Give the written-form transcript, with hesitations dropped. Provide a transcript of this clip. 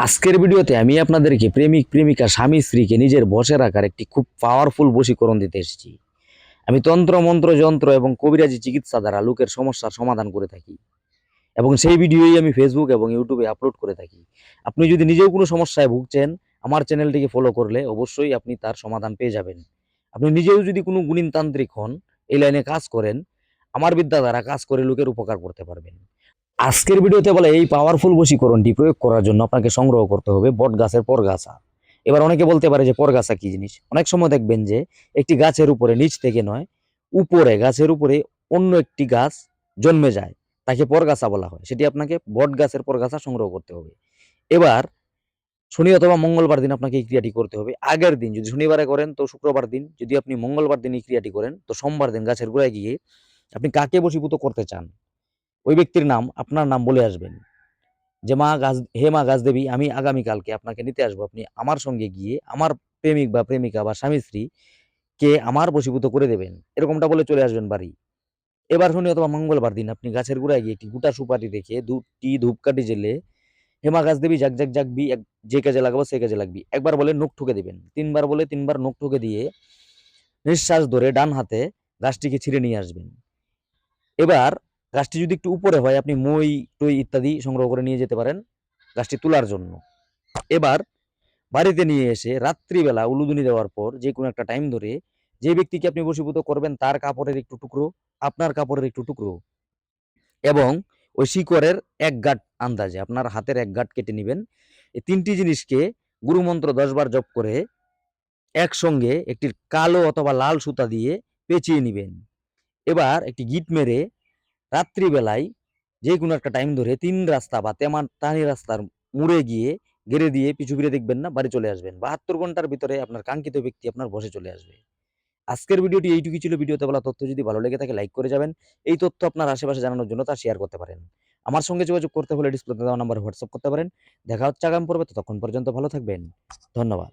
আজকের ভিডিওতে আমি আপনাদেরকে প্রেমিক প্রেমিকা স্বামী স্ত্রীকে নিজের বশে রাখার একটি খুব পাওয়ারফুল বশীকরণ দিতে এসেছি। আমি তন্ত্র মন্ত্র যন্ত্র এবং কবিরাজি চিকিৎসা দ্বারা লোকের সমস্যার সমাধান করে থাকি এবং সেই ভিডিওই আমি ফেসবুক এবং ইউটিউবে আপলোড করে থাকি। আপনি যদি নিজেও কোনো সমস্যায় ভুগছেন, আমার চ্যানেলটিকে ফলো করলে অবশ্যই আপনি তার সমাধান পেয়ে যাবেন। আপনি নিজেও যদি কোনো গুণিনতান্ত্রিক হন, এই লাইনে কাজ করেন, আমার বিদ্যা দ্বারা কাজ করে লোকের উপকার করতে পারবেন। আজকের ভিডিওতে বলে এই পাওয়ারফুল বশীকরণটি প্রয়োগ করার জন্য আপনাকে সংগ্রহ করতে হবে বট গাছের পরগাছা। এবার অনেকে বলতে পারে যে পরগাছা কি জিনিস। অনেক সময় দেখবেন যে একটি গাছের উপরে নিচ থেকে নয়, উপরে গাছের উপরে অন্য একটি গাছ জন্মে যায়, তাকে পরগাছা বলা হয়। সেটি আপনাকে বট গাছের পরগাছা সংগ্রহ করতে হবে। এবার শনি অথবা মঙ্গলবার দিন আপনাকে এই ক্রিয়াটি করতে হবে। আগের দিন যদি শনিবারে করেন তো শুক্রবার দিন, যদি আপনি মঙ্গলবার দিন এই ক্রিয়াটি করেন তো সোমবার দিন গাছের গোড়ায় গিয়ে আপনি কাকে বশীভূত করতে চান ওই ব্যক্তির নাম, আপনার নাম বলে আসবেন যে মা গাছ, হে মা গাছদেবী, আমি আগামীকালকে আপনাকে নিতে আসবো। আপনি আমার সঙ্গে গিয়ে আমার প্রেমিক বা প্রেমিকা বা স্বামী স্ত্রী কে আমার বশীভূত করে দেবেন, এরকমটা বলে চলে আসবেন বাড়ি। এবার শনি অথবা মঙ্গলবার দিন আপনি গাছের গোড়ায় গিয়ে একটি গোটা সুপারি রেখে দুটি ধূপকাঠি জেলে হেমা গাছ দেবী জাগ জাগ জাগবি, যে কাজে লাগাবো সে কাজে লাগবি একবার বলে নখ ঠুকে দিবেন, তিনবার বলে তিনবার নখ ঠুকে দিয়ে নিঃশ্বাস ধরে ডান হাতে গাছটিকে ছিঁড়ে নিয়ে আসবেন। এবার গাছটি যদি একটু উপরে হয় আপনি মই টই ইত্যাদি সংগ্রহ করে নিয়ে যেতে পারেন গাছটি তোলার জন্য। এবার বাড়িতে নিয়ে এসে রাত্রিবেলা উলুদুনি দেওয়ার পর যে কোনো একটা টাইম ধরে যে ব্যক্তিকে আপনি বশীভূত করবেন তার কাপড়ের একটু টুকরো, আপনার কাপড়ের একটু টুকরো এবং ওই শিকড়ের এক গাঁট আন্দাজে আপনার হাতের এক গাঁট কেটে নেবেন। এই তিনটি জিনিসকে গুরুমন্ত্র 10 বার জপ করে একসঙ্গে একটি কালো অথবা লাল সুতা দিয়ে পেঁচিয়ে নেবেন। এবার একটি গিট মেরে রাত্রিবেলায় যে কোনো একটা টাইম ধরে ৩ রাস্তা বা তেমানতানি রাস্তার মোড়ে গিয়ে গেড়ে দিয়ে পিছু ফিরে দেখবেন না, বাড়ি চলে আসবেন। ৭২ ঘন্টার ভিতরে আপনার কাঙ্ক্ষিত ব্যক্তি আপনার বশে চলে আসবে। আজকের ভিডিওটি এইটুকুই ছিল। ভিডিওতে বলা তথ্য যদি ভালো লেগে থাকে লাইক করে যাবেন। এই তথ্য আপনার আশেপাশে জানানোর জন্য তা শেয়ার করতে পারেন। আমার সঙ্গে যোগাযোগ করতে হলে ডিসপ্লেতে দেওয়া নাম্বারে হোয়াটসঅ্যাপ করতে পারেন। দেখা হচ্ছে আগামী পর্বে, ততক্ষণ পর্যন্ত ভালো থাকবেন। ধন্যবাদ।